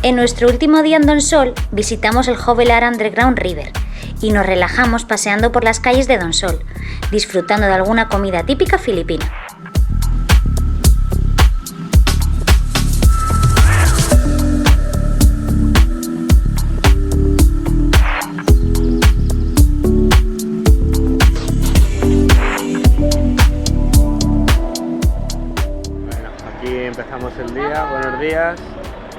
En nuestro último día en Donsol visitamos el Jovelar Underground River y nos relajamos paseando por las calles de Donsol, disfrutando de alguna comida típica filipina. Empezamos el día, buenos días,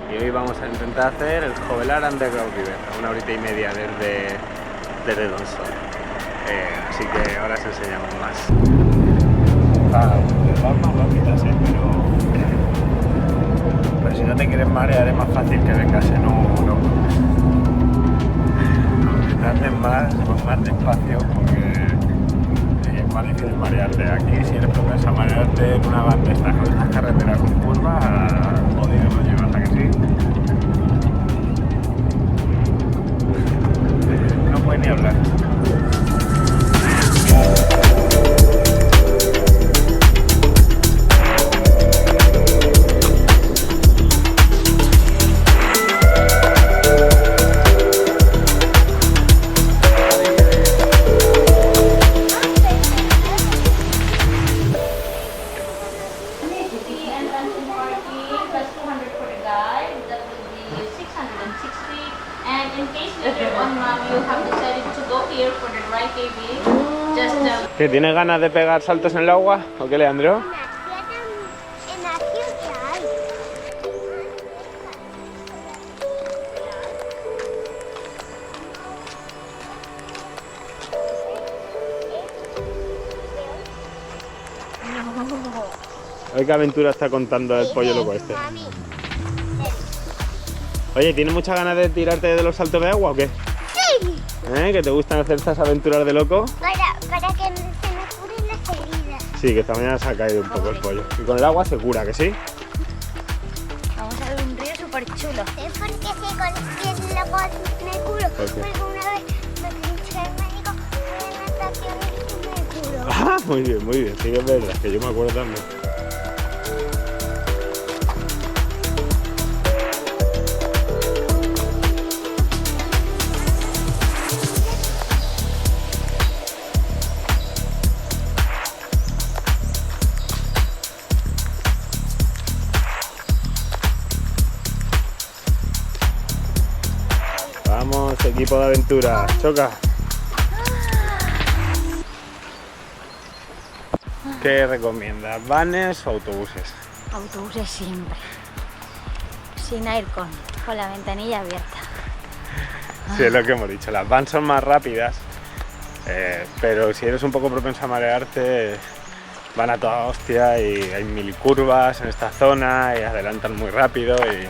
y hoy vamos a intentar hacer el Jovelar Underground River, a 1 horita y media desde Donsol. Así que ahora os enseñamos más. Vas más rápidas, pero si no te quieres marear es más fácil que vengas en uno. Aunque más despacio porque es más difícil marearte. Aquí si eres propenso a marearte en una banda estas carreteras con curvas, jodido lo llevas, ¿a que sí? No puedes ni hablar. ¿Qué, tienes ganas de pegar saltos en el agua? ¿O qué, Leandro? A ver qué aventura está contando el pollo loco este. Oye, ¿tienes muchas ganas de tirarte de los saltos de agua o qué? Sí. ¿Que te gustan hacer estas aventuras de loco? Para que se me curen las heridas. Sí, que esta mañana se ha caído un poco el pollo. Y con el agua se cura, ¿que sí? Vamos a ver un río súper chulo. Es porque sé con el agua me curo. Porque una vez me pinché el médico de natación y me curó. Ah, muy bien. Sí que es verdad, que yo me acuerdo también. Vamos, equipo de aventura, choca. ¿Qué recomiendas? ¿Vanes o autobuses? Autobuses siempre. Sin aircon, con la ventanilla abierta. Sí, es lo que hemos dicho. Las vans son más rápidas, pero si eres un poco propenso a marearte, van a toda hostia y hay mil curvas en esta zona y adelantan muy rápido y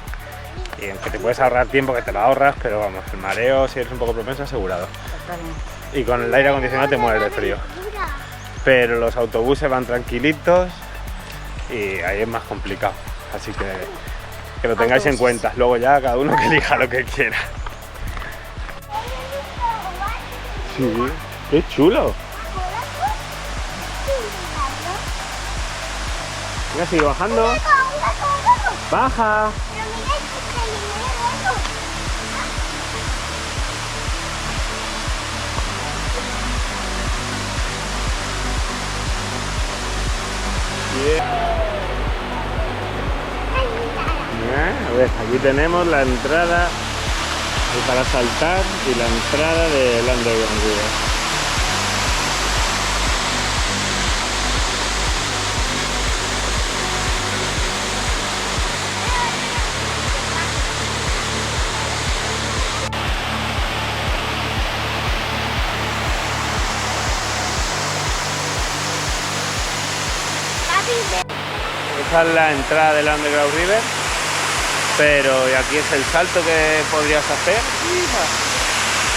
aunque te puedes ahorrar tiempo, que te lo ahorras, pero vamos, el mareo, si eres un poco propenso, asegurado. Totalmente. Y con el aire acondicionado te mueres de frío. Pero los autobuses van tranquilitos y ahí es más complicado. Así que lo tengáis en cuenta. Luego ya cada uno que elija lo que quiera. Sí, qué chulo. Venga, sigue bajando. Baja. A ver, aquí tenemos la entrada para saltar y la entrada del Underground River. Esa es la entrada del Underground River, pero y aquí es el salto que podrías hacer.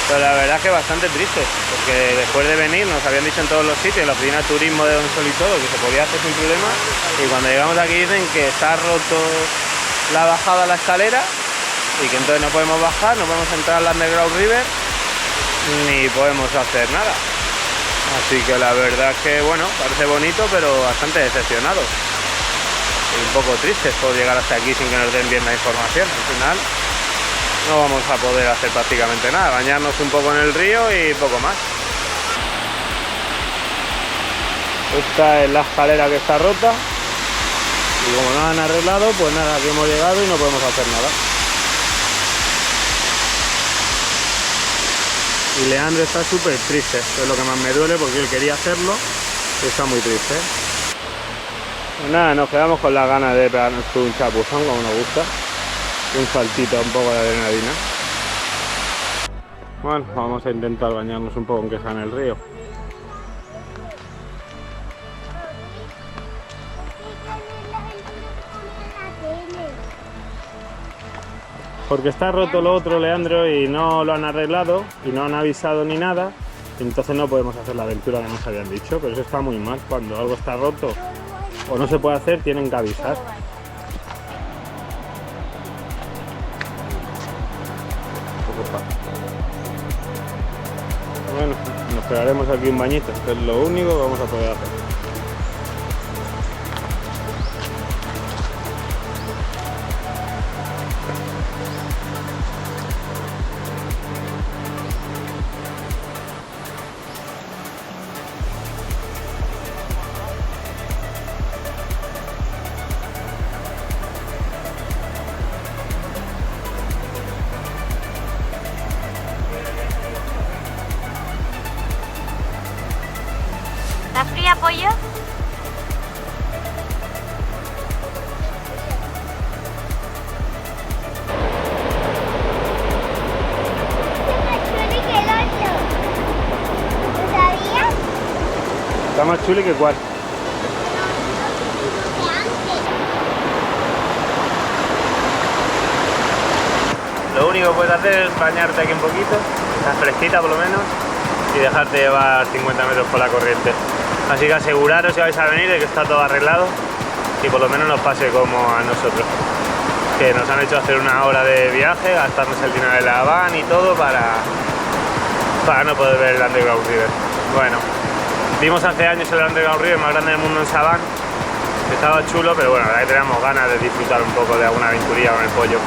Pero la verdad es que bastante triste, porque después de venir nos habían dicho en todos los sitios, en la oficina de turismo de Donsol y todo, que se podía hacer sin problema, y cuando llegamos aquí dicen que está roto la bajada a la escalera y que entonces no podemos bajar, no podemos entrar al Underground River ni podemos hacer nada. Así que la verdad es que, bueno, parece bonito, pero bastante decepcionado. Y un poco tristes por llegar hasta aquí sin que nos den bien la información. Al final no vamos a poder hacer prácticamente nada, bañarnos un poco en el río y poco más. Esta es la escalera que está rota y como no han arreglado, pues nada, aquí hemos llegado y no podemos hacer nada. Y Leandro está súper triste, eso es lo que más me duele porque él quería hacerlo y está muy triste. Pues nada, nos quedamos con las ganas de pegarnos un chapuzón como nos gusta, un saltito, un poco de adrenalina. Bueno, vamos a intentar bañarnos un poco aunque sea en el río. Porque está roto lo otro, Leandro, y no lo han arreglado y no han avisado ni nada, entonces no podemos hacer la aventura que nos habían dicho, pero eso está muy mal. Cuando algo está roto o no se puede hacer, tienen que avisar. Bueno, nos pegaremos aquí un bañito, que es lo único que vamos a poder hacer. ¿Está fría, pollo? Está más chuli que cuál. Lo único que puedes hacer es bañarte aquí un poquito, está fresquita por lo menos, y dejarte llevar 50 metros por la corriente. Así que aseguraros si vais a venir de que está todo arreglado y por lo menos nos pase como a nosotros, que nos han hecho hacer una hora de viaje, gastarnos el dinero de la van y todo para no poder ver el Underground River. Bueno, vimos hace años el Underground River más grande del mundo en Savant, estaba chulo, pero bueno, la verdad que teníamos ganas de disfrutar un poco de alguna aventurilla con el pollo.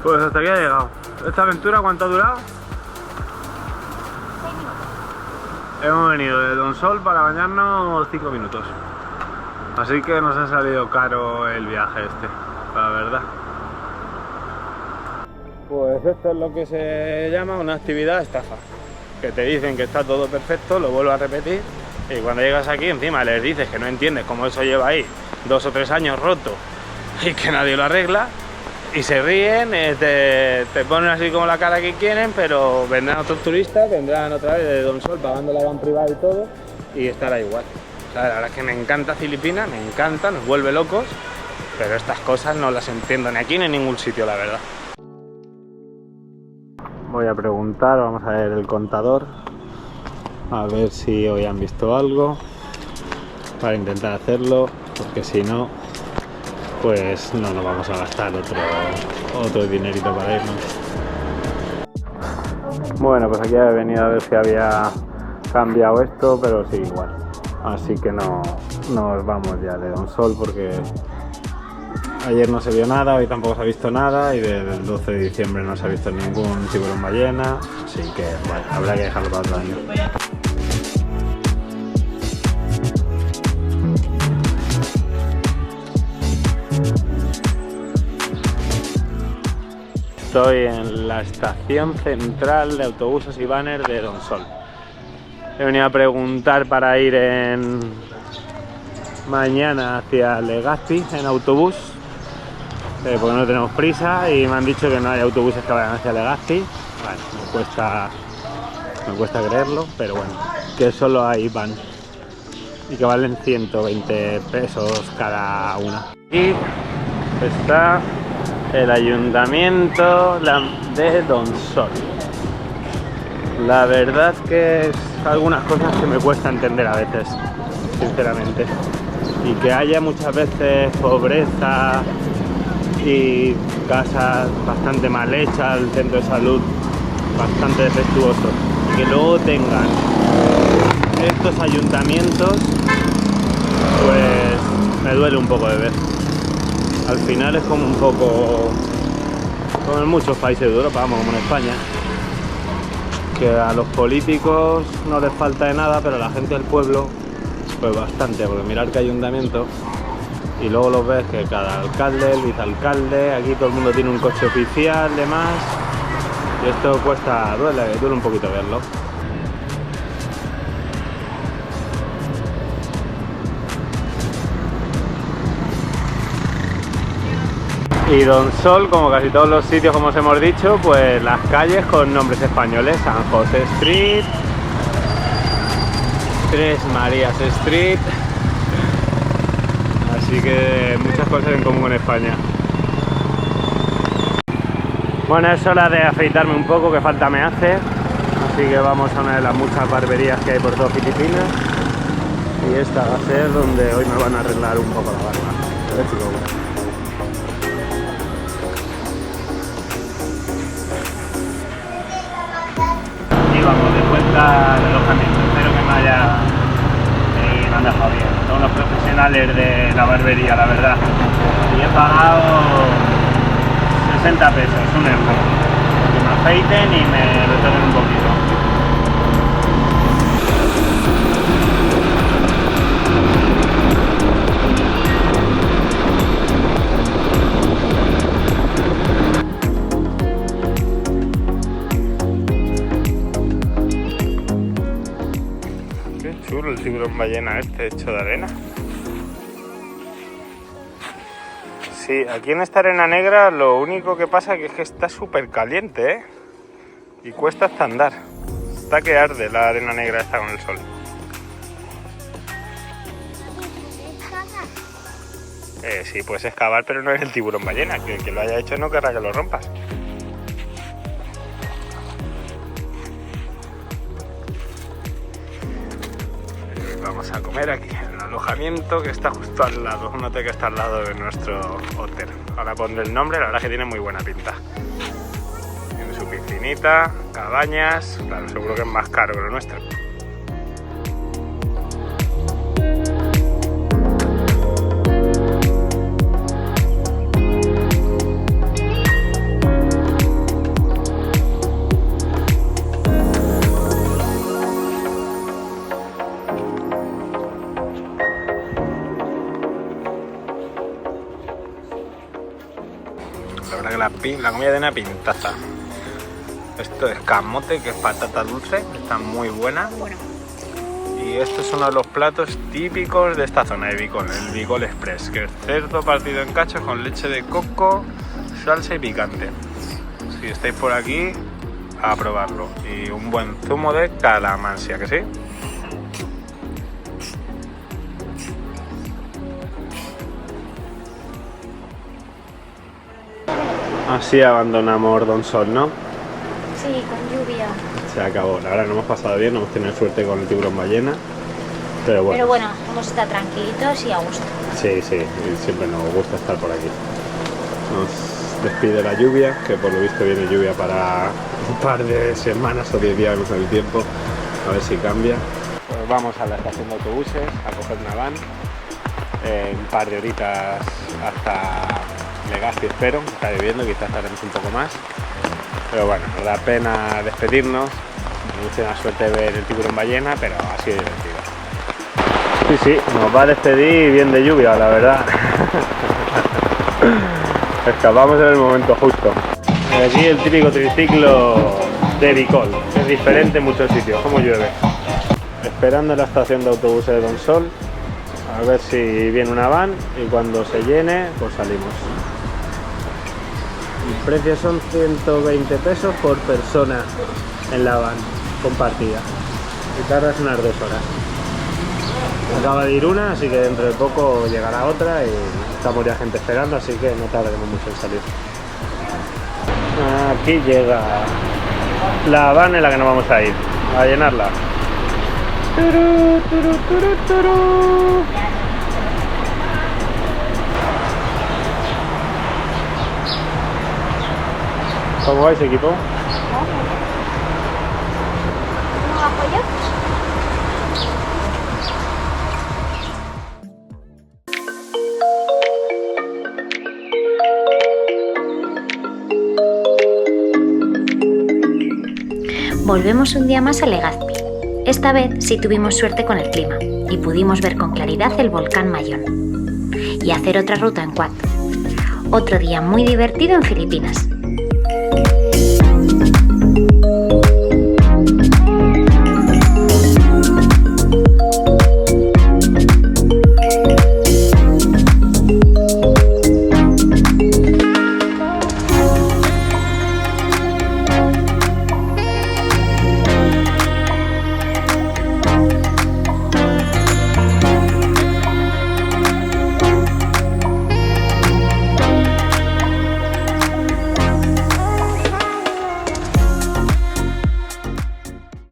Pues hasta aquí ha llegado. ¿Esta aventura cuánto ha durado? Hemos venido de Donsol para bañarnos 5 minutos. Así que nos ha salido caro el viaje este, la verdad. Pues esto es lo que se llama una actividad estafa. Que te dicen que está todo perfecto, lo vuelvo a repetir, y cuando llegas aquí encima les dices que no entiendes cómo eso lleva ahí 2 o 3 años roto y que nadie lo arregla. Y se ríen, te ponen así como la cara que quieren, pero vendrán otros turistas, vendrán otra vez de Donsol pagando la van privada y todo, y estará igual. O sea, la verdad es que me encanta Filipinas, me encanta, nos vuelve locos, pero estas cosas no las entiendo ni aquí ni en ningún sitio, la verdad. Voy a preguntar, vamos a ver el contador, a ver si hoy han visto algo, para intentar hacerlo, porque si no, pues no nos vamos a gastar otro dinerito para irnos. Bueno, pues aquí he venido a ver si había cambiado esto, pero sí, igual. Así que no nos vamos ya de Donsol porque ayer no se vio nada, hoy tampoco se ha visto nada y desde el 12 de diciembre no se ha visto ningún tiburón ballena, así que bueno, habrá que dejarlo para otro año. Estoy en la estación central de autobuses y banners de Donsol. He venido a preguntar para ir mañana hacia Legazpi en autobús, porque no tenemos prisa y me han dicho que no hay autobuses que vayan hacia Legazpi. Bueno, me cuesta creerlo, pero bueno, que solo hay van y que valen 120 pesos cada una. Y está el ayuntamiento de Donsol. La verdad que es algunas cosas que me cuesta entender a veces, sinceramente. Y que haya muchas veces pobreza y casas bastante mal hechas, el centro de salud bastante defectuoso. Y que luego tengan estos ayuntamientos, pues me duele un poco de ver. Al final es como un poco, como en muchos países de Europa, vamos, como en España, que a los políticos no les falta de nada, pero a la gente del pueblo pues bastante, porque mirar que ayuntamiento y luego los ves que cada alcalde, el vicealcalde, aquí todo el mundo tiene un coche oficial, demás, y esto cuesta, duele un poquito verlo. Y Donsol, como casi todos los sitios, como os hemos dicho, pues las calles con nombres españoles: San José Street, Tres Marías Street, así que muchas cosas en común en España. Bueno, es hora de afeitarme un poco, que falta me hace, así que vamos a una de las muchas barberías que hay por toda Filipinas, y esta va a ser donde hoy me van a arreglar un poco la barba. Let's go. Vamos de vuelta al alojamiento, espero que me han dejado bien. Son unos profesionales de la barbería, la verdad, y he pagado 60 pesos, un euro, que me afeiten y me retoquen un poquito. Chulo el tiburón ballena este hecho de arena. Sí, aquí en esta arena negra lo único que pasa es que está súper caliente, ¿eh? Y cuesta hasta andar. Está que arde la arena negra esta con el sol. Sí, puedes excavar, pero no es el tiburón ballena. Que el que lo haya hecho no querrá que lo rompas. Vamos a comer aquí en el alojamiento que está justo al lado, un hotel que está al lado de nuestro hotel. Ahora pondré el nombre, la verdad es que tiene muy buena pinta. Tiene su piscinita, cabañas, claro, seguro que es más caro que lo nuestro. La verdad que la comida tiene una pintaza. Esto es camote, que es patata dulce, está muy buena. Bueno. Y este es uno de los platos típicos de esta zona de Bicol, el Bicol Express, que es cerdo partido en cachos con leche de coco, salsa y picante. Si estáis por aquí, a probarlo. Y un buen zumo de calamansia, ¿que sí? Así abandonamos Donsol, ¿no? Sí, con lluvia. Se acabó. La verdad no hemos pasado bien, no hemos tenido suerte con el tiburón ballena. Pero bueno, hemos estado tranquilitos y a gusto. Sí, y siempre nos gusta estar por aquí. Nos despide la lluvia, que por lo visto viene lluvia para un par de semanas o 10 días, vemos el tiempo, a ver si cambia. Pues vamos a la estación de autobuses a coger una van, un par de horitas hasta Legazpi, espero, está lloviendo, quizás estaremos un poco más, pero bueno, nos da pena despedirnos. Hemos tenido la suerte de ver el tiburón ballena, pero ha sido divertido. Sí, nos va a despedir bien de lluvia, la verdad. Escapamos en el momento justo. Aquí el típico triciclo de Bicol, es diferente en muchos sitios, como llueve. Esperando en la estación de autobuses de Donsol, a ver si viene una van y cuando se llene, pues salimos. El precio son 120 pesos por persona en la van compartida y tardas unas 2 horas. Acaba de ir una, así que dentro de poco llegará otra y estamos ya gente esperando, así que no tardaremos mucho en salir. Aquí llega la van en la que nos vamos a ir, a llenarla. Turú, turú, turú, turú. ¿Cómo vais, equipo? ¿No apoyo? Volvemos un día más a Legazpi. Esta vez sí tuvimos suerte con el clima y pudimos ver con claridad el volcán Mayón y hacer otra ruta en quad. Otro día muy divertido en Filipinas.